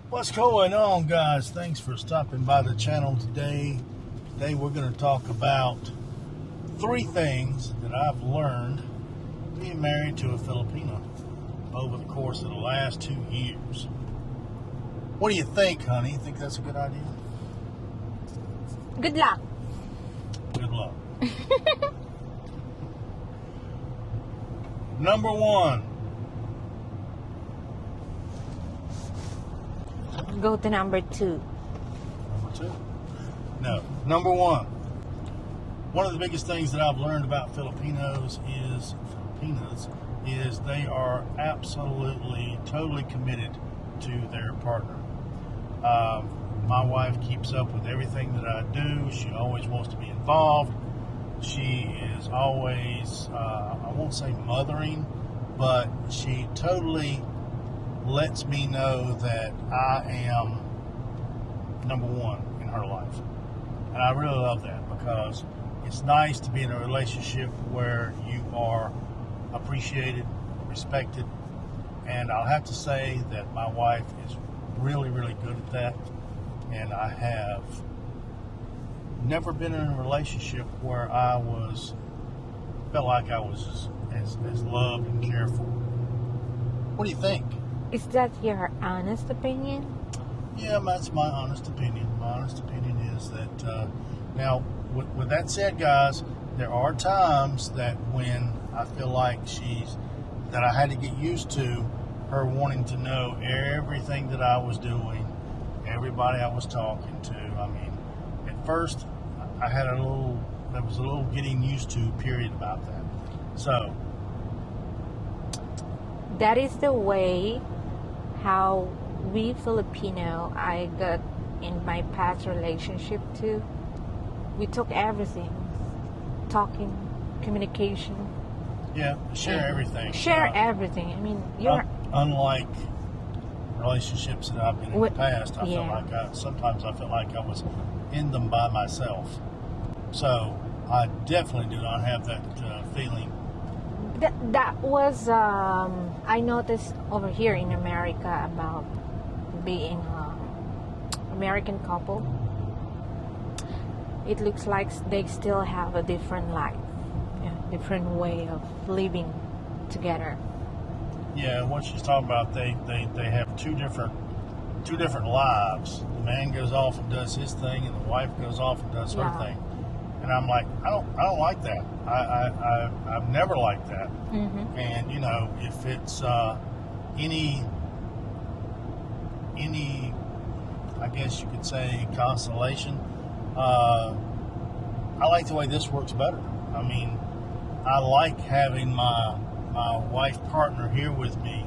What's going on, guys? Thanks for stopping by the channel today. Today we're going to talk about 3 things that I've learned being married to a Filipina over the course of the last 2 years. What do you think, honey? You think that's a good idea? Good luck. Good luck. Number 1. Go to number 2. Number 2? No. Number 1. One of the biggest things that I've learned about Filipinas is they are absolutely, totally committed to their partner. My wife keeps up with everything that I do. She always wants to be involved. She is always, I won't say mothering, but she totally lets me know that I am number 1 in her life. And I really love that because it's nice to be in a relationship where you are appreciated, respected, and I'll have to say that my wife is really, really good at that. And I have never been in a relationship where I felt like I was as loved and cared for. What do you think? Is that your honest opinion? Yeah, that's my honest opinion. My honest opinion is that, now, with that said, guys, there are times that when I feel like that I had to get used to her wanting to know everything that I was doing, everybody I was talking to. I mean, at first, there was a little getting used to period about that. So, That is the way how we Filipino, I got in my past relationship too. We took everything. Talking, communication. yeah, share everything. Share everything. I mean, Unlike relationships that I've been in the past, sometimes I felt like I was in them by myself. So I definitely do not have that feeling. That was I noticed over here in America about being American couple. It looks like they still have a different life, different way of living together. Yeah, what she's talking about, they have two different lives. The man goes off and does his thing, and the wife goes off and does her thing. And I'm like, I don't like that. I've never liked that. Mm-hmm. And if it's any, I guess you could say, consolation, I like the way this works better. I mean, I like having my wife partner here with me.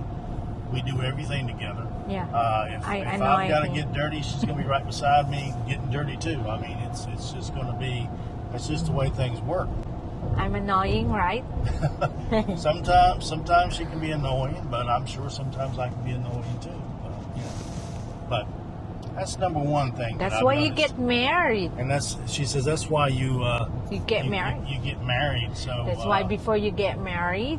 We do everything together. Yeah. If I've got to get dirty, she's going to be right beside me getting dirty too. I mean, it's just going to be. That's just the way things work. I'm annoying, right? Sometimes she can be annoying, but I'm sure sometimes I can be annoying too. But that's number 1 thing. That's why you get married. And she says that's why you get married. You get married. So that's why before you get married,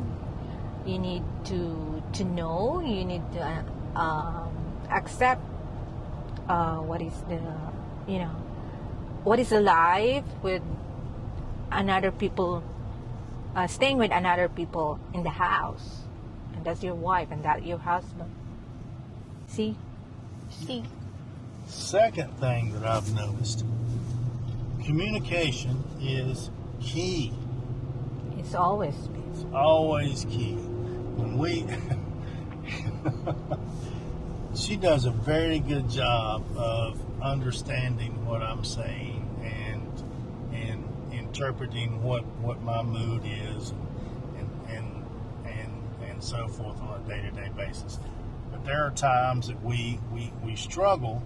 you need to know. You need to accept what is the life with another people, staying with another people in the house, and that's your wife and that's your husband. See. Second thing that I've noticed, communication is key. It's always key. She does a very good job of understanding what I'm saying and interpreting what my mood is and so forth on a day-to-day basis. But there are times that we struggle,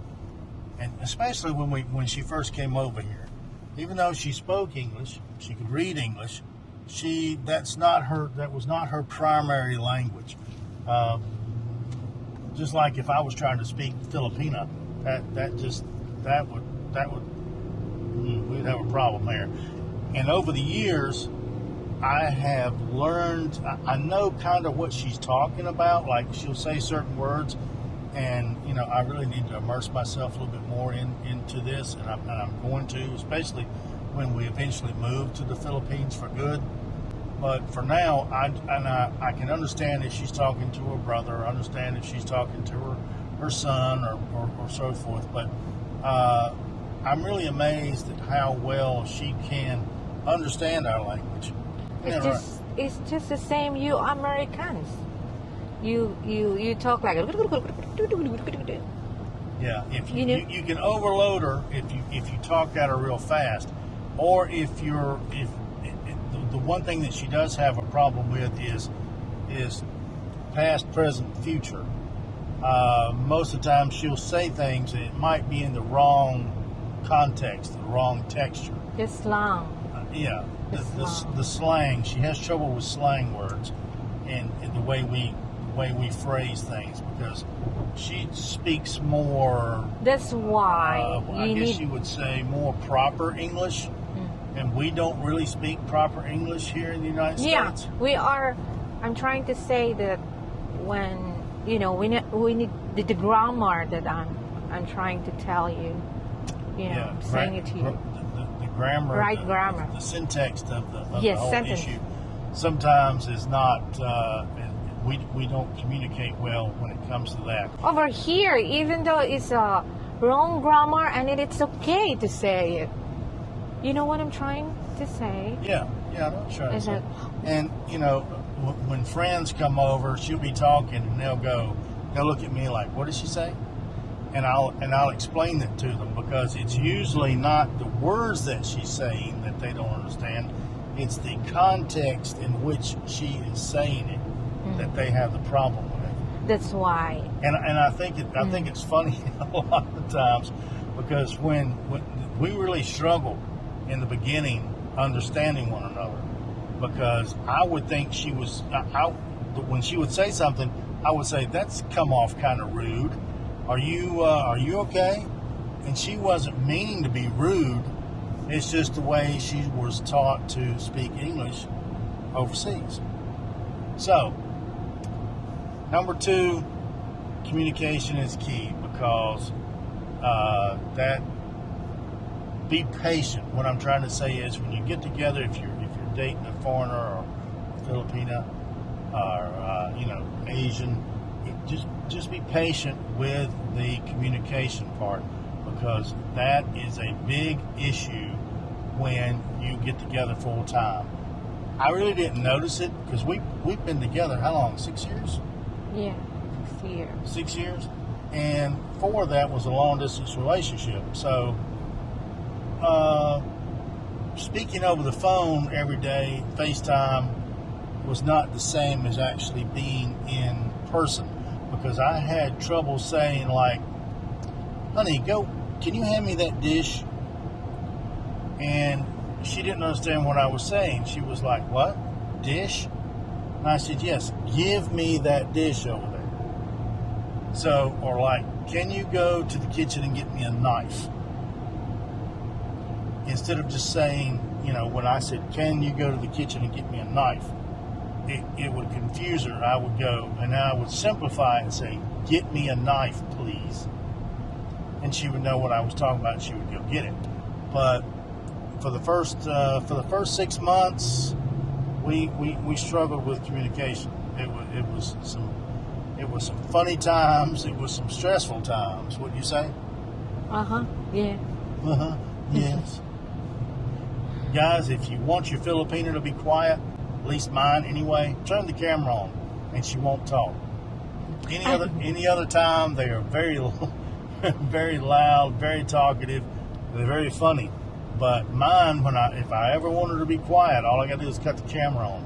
and especially when she first came over here. Even though she spoke English, she could read English, that was not her primary language. Just like if I was trying to speak Filipina, we'd have a problem there. And over the years, I have learned, I know kind of what she's talking about. Like she'll say certain words, And I really need to immerse myself a little bit more into this, and I'm going to, especially when we eventually move to the Philippines for good. But for now, I can understand if she's talking to her brother, understand if she's talking to her son or so forth. But I'm really amazed at how well she can understand our language. It's just the same. You Americans, you talk like yeah. If you can overload her if you talk at her real fast, or if the one thing that she does have a problem with is past, present, future. Most of the time she'll say things and it might be in the wrong context, the wrong texture. The slang. Yeah, the slang. She has trouble with slang words and the way we phrase things, because she speaks more. That's why I guess you would say more proper English. And we don't really speak proper English here in the United States. Yeah, we are. I'm trying to say that when we need the grammar that I'm trying to tell you. I'm saying it to you. The grammar, right grammar. The syntax of the whole sentence. issue sometimes is not. We don't communicate well when it comes to that. Over here, even though it's a wrong grammar, and it's okay to say it. You know what I'm trying to say? Yeah, I know what you're trying to say. And when friends come over, she'll be talking, and they'll look at me like, "What did she say?" And I'll explain it to them, because it's usually not the words that she's saying that they don't understand. It's the context in which she is saying it that they have the problem with. That's why. And I think it's funny a lot of the times, because when we really struggle in the beginning understanding one another, because I would think she was when she would say something, I would say, "That's come off kind of rude. Are you okay?" And she wasn't meaning to be rude. It's just the way she was taught to speak English overseas. So, number 2, communication is key, because be patient. What I'm trying to say is, when you get together, if you're dating a foreigner or Filipina or Asian, just be patient with the communication part, because that is a big issue when you get together full time. I really didn't notice it, because we've been together how long? 6 years? Yeah, 6 years. 6 years, and 4 of that was a long distance relationship. So. Speaking over the phone every day, FaceTime, was not the same as actually being in person, because I had trouble saying, like, "Honey, can you hand me that dish?" And she didn't understand what I was saying. She was like, "What? Dish?" And I said, "Yes, give me that dish over there." So, or like, "Can you go to the kitchen and get me a knife?" Instead of just saying, when I said, "Can you go to the kitchen and get me a knife?" it would confuse her. I would go, and I would simplify it and say, "Get me a knife, please." And she would know what I was talking about, and she would go get it. But for the first 6 months, we struggled with communication. It was some funny times. It was some stressful times. Wouldn't you say? Yeah. Yes. Guys, if you want your Filipina to be quiet, at least mine anyway, turn the camera on, and she won't talk. Any other time, they are very, very loud, very talkative. They're very funny. But mine, if I ever want her to be quiet, all I got to do is cut the camera on,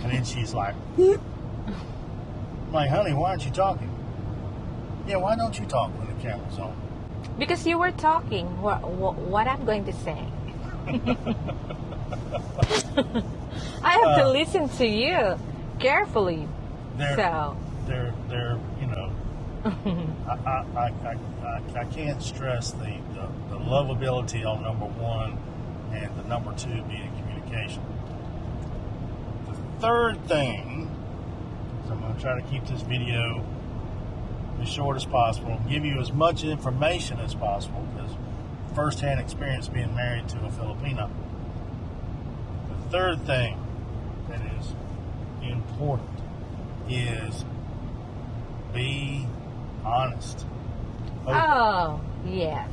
and then she's like, "Whoop." I'm like, "Honey, why aren't you talking?" "Yeah, why don't you talk when the camera's on?" Because you were talking what I'm going to say. I have to listen to you carefully. They're I can't stress the lovability on number 1, and the number 2 being communication. The third thing is, I'm going to try to keep this video as short as possible, give you as much information as possible, because firsthand experience being married to a Filipina. The third thing that is important is be honest. Open. Oh, yes.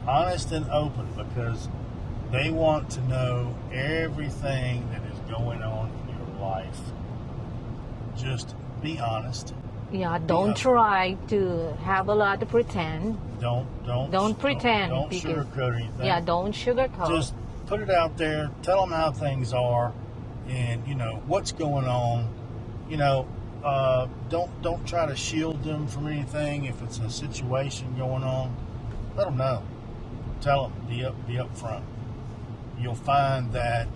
Honest and open, because they want to know everything that is going on in your life. Just be honest. Yeah, don't try to have a lot to pretend. Don't pretend. Don't sugarcoat anything. Yeah, don't sugarcoat. Just put it out there. Tell them how things are, and what's going on. Don't try to shield them from anything. If it's a situation going on, let them know. Tell them. Be up front. You'll find that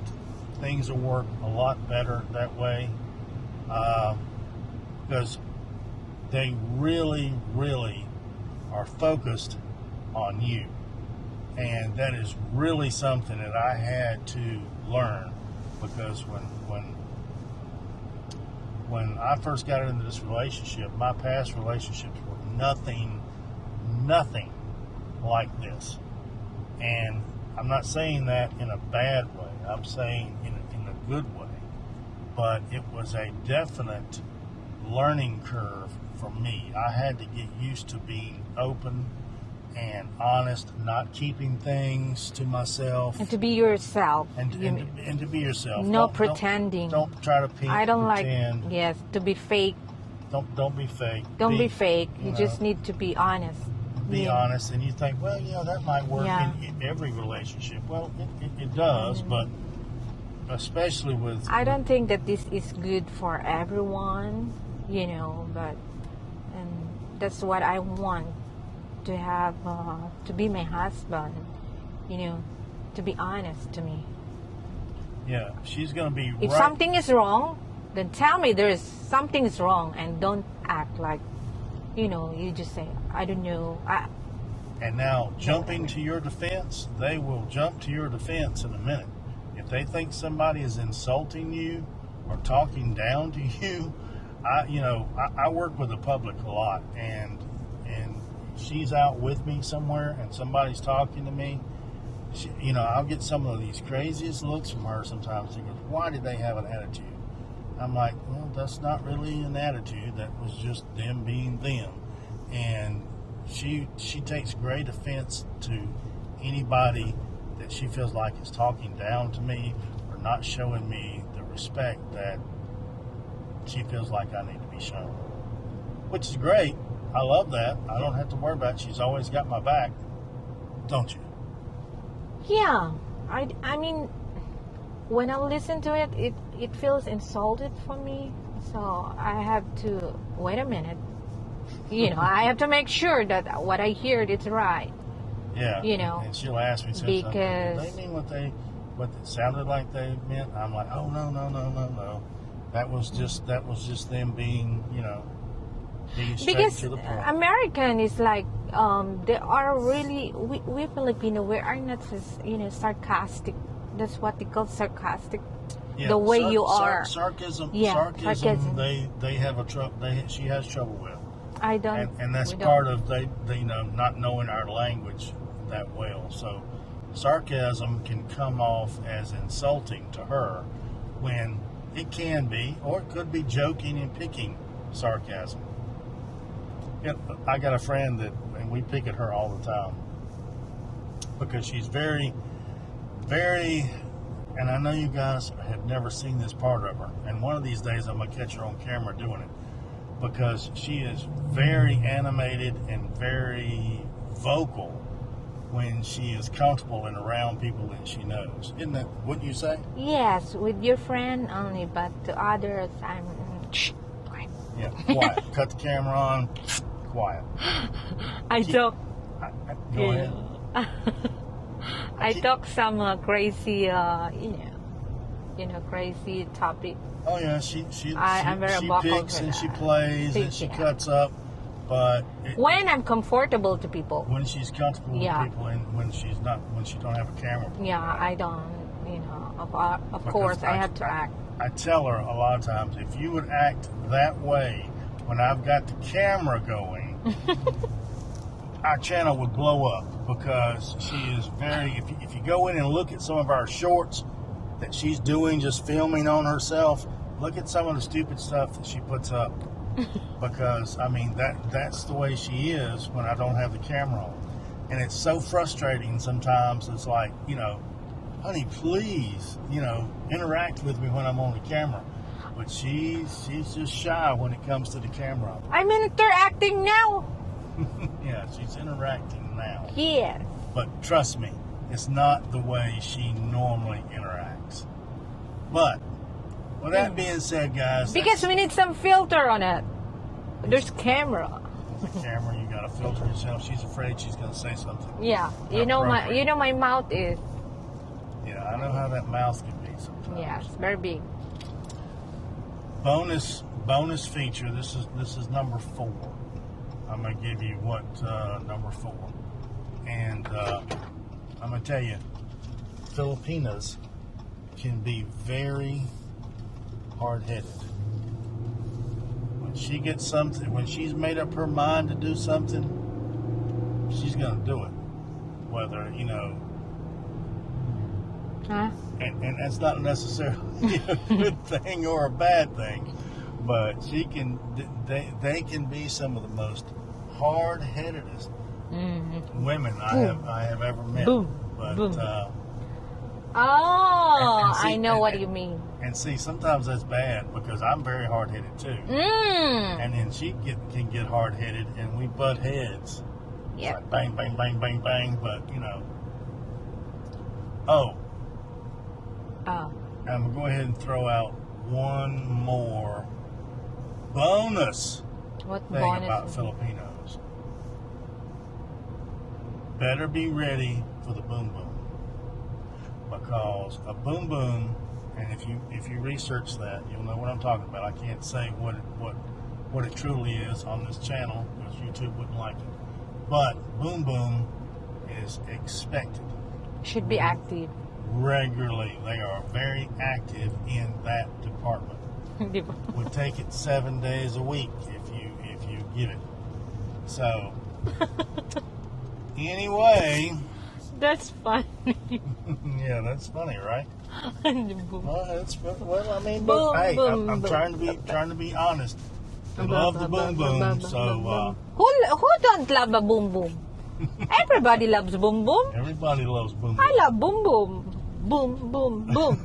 things will work a lot better that way, because they really, really are focused on you. And that is really something that I had to learn, because when I first got into this relationship, my past relationships were nothing like this. And I'm not saying that in a bad way. I'm saying in a good way. But it was a definite learning curve for me. I had to get used to being open and honest, not keeping things to myself. And to be yourself. And to be yourself. No pretending. Don't try to pretend. Yes, to be fake. Don't be fake. Don't be fake. You just need to be honest. Be honest, and you think, well, that might work in every relationship. Well, it does, but especially with... I don't think that this is good for everyone, but and that's what I want to have, to be my husband, to be honest to me. Yeah, she's going to be If right. something is wrong, then tell me something is wrong, and don't act like, you just say, I don't know. And now, jumping to your defense, they will jump to your defense in a minute. If they think somebody is insulting you or talking down to you, I work with the public a lot, and she's out with me somewhere and somebody's talking to me. I'll get some of these craziest looks from her sometimes. She goes, why did they have an attitude? I'm like, well, that's not really an attitude. That was just them being them. And she takes great offense to anybody that she feels like is talking down to me or not showing me the respect that she feels like I need to be shown. Which is great. I love that. I don't have to worry about it. She's always got my back. Don't you? Yeah. I mean, when I listen to it, it feels insulted for me. So I have to wait a minute. I have to make sure that what I heard is right. Yeah. And she'll ask me something. Because Did they mean what it sounded like they meant? I'm like, oh no. That was just them being, being straight because to the point. American is like they are really we Filipino, we are not sarcastic. That's what they call sarcastic. Yeah, the way you are. Sarcasm. Sarcasm. They have a trouble. She has trouble with. I don't. And that's part of they not knowing our language that well. So sarcasm can come off as insulting to her when it can be, or it could be joking and picking sarcasm. I got a friend and we pick at her all the time because she's very, very, and I know you guys have never seen this part of her, and one of these days I'm going to catch her on camera doing it, because she is very animated and very vocal when she is comfortable and around people that she knows. Isn't that what you say? Yes, with your friend only, but to others, I'm quiet. Yeah, quiet. Cut the camera on. Quiet. I talk. Go ahead. I talk some crazy, crazy topic. Oh yeah, she picks and she plays and she cuts up, but when I'm comfortable to people. When she's comfortable with people, and when she don't have a camera. Yeah, I don't. Of course, I have to act. I tell her a lot of times, if you would act that way when I've got the camera going, our channel would blow up because she is very, if you go in and look at some of our shorts that she's doing, just filming on herself, look at some of the stupid stuff that she puts up. Because, I mean, that's the way she is when I don't have the camera on. And it's so frustrating sometimes. It's like, you know, honey, please, you know, interact with me when I'm on the camera. But she's just shy when it comes to the camera. I'm interacting now. Yeah, she's interacting now. Yes. But trust me, it's not the way she normally interacts. But with that being said, guys, Because we need some filter on it. There's camera. the camera, you gotta filter yourself. She's afraid she's gonna say something. Yeah. You know my mouth is. Yeah, I know how that mouth can be sometimes. Yeah, it's very big. Bonus feature. This is number 4. I'm gonna give you number 4, and I'm gonna tell you, Filipinas can be very hard-headed. When she gets something, when she's made up her mind to do something, she's gonna do it. Whether, you know, and that's not necessarily a good thing or a bad thing, but they can be some of the most hard-headedest women I have ever met. Boom. But Boom. I know what you mean. And see, sometimes that's bad because I'm very hard-headed too. And then she can get hard-headed, and we butt heads. Yeah. Like bang, bang, bang, bang, bang. But you know. Oh. I'm gonna go ahead and throw out one more bonus What thing bonus? about Filipinos. Better be ready for the boom boom, because a boom boom, and if you research that, you'll know what I'm talking about. I can't say what it truly is on this channel because YouTube wouldn't like it. But boom boom is expected. Should be active. Regularly. They are very active in that department. Would take it 7 days a week if you give it. So anyway, That's funny. yeah, that's funny, right? Boom. Well, I mean, Boom, but, hey, boom, I'm boom. trying to be honest. I love the boom boom, so Who don't love a boom boom? Everybody loves boom boom. everybody loves boom boom. I love boom boom. Boom boom boom.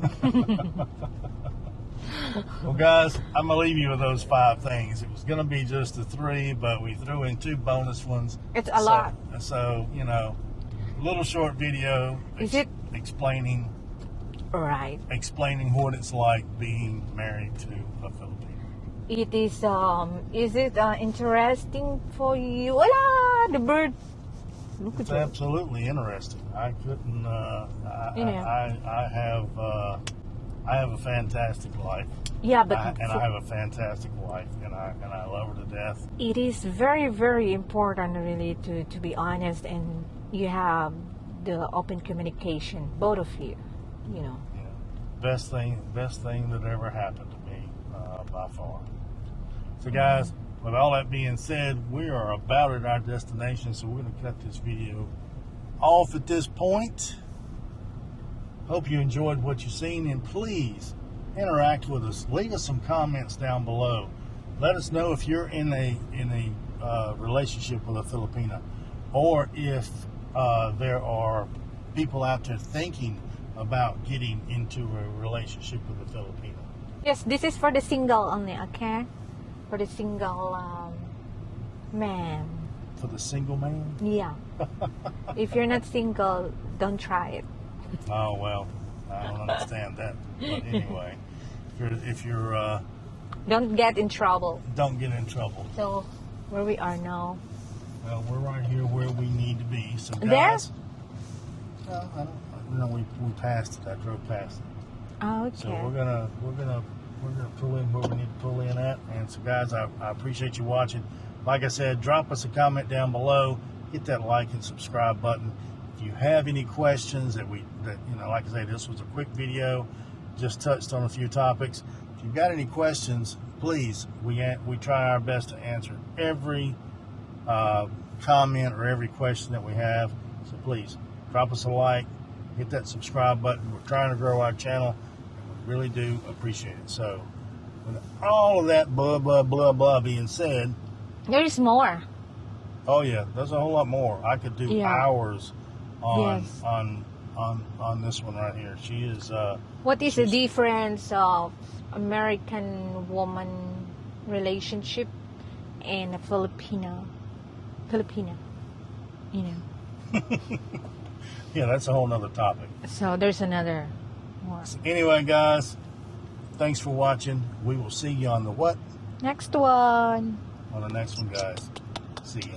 Well, guys, I'm gonna leave you with those 5 things. It was gonna be just the 3, but we threw in 2 bonus ones. It's a lot. So you know, little short video. Is it explaining right? what it's like being married to a Filipino? It is. Is it interesting for you? Voila, the bird. Look at It's that. absolutely interesting. I couldn't. I have a fantastic life. Yeah, but I have a fantastic wife, and I love her to death. it is very, very important, really, to be honest, and you have the open communication, both of you. You know. Yeah. Best thing that ever happened to me, by far. So, guys, with all that being said, we are about at our destination, so we're going to cut this video off at this point. Hope you enjoyed what you've seen, and please interact with us. Leave us some comments down below. Let us know if you're in a relationship with a Filipina, or if there are people out there thinking about getting into a relationship with a Filipino. Yes, this is for the single only, okay? For the single man. For the single man? Yeah. If you're not single, don't try it. Oh, well, I don't understand that. But anyway, if you're Don't get in trouble. don't get in trouble. So, where we are now. Well, we're right here where we need to be. So, There? guys, well, I don't. No, we passed it. I drove past it. Oh, okay. So we're gonna pull in where we need to pull in at. And so, guys, I appreciate you watching. Like I said, drop us a comment down below. Hit that like and subscribe button. If you have any questions that like I say, this was a quick video, just touched on a few topics. If you've got any questions, please, we try our best to answer every comment or every question that we have. So please, drop us a like, hit that subscribe button. We're trying to grow our channel, and we really do appreciate it. So, with all of that blah, blah, blah, blah being said, There's more. oh yeah, there's a whole lot more. I could do hours on Yes. on this one right here. She is. What is the difference of American woman relationship and a Filipina, you know? Yeah, that's a whole nother topic. So there's another one. So anyway, guys, thanks for watching. We will see you on the what? Next one. On the next one, guys. See you.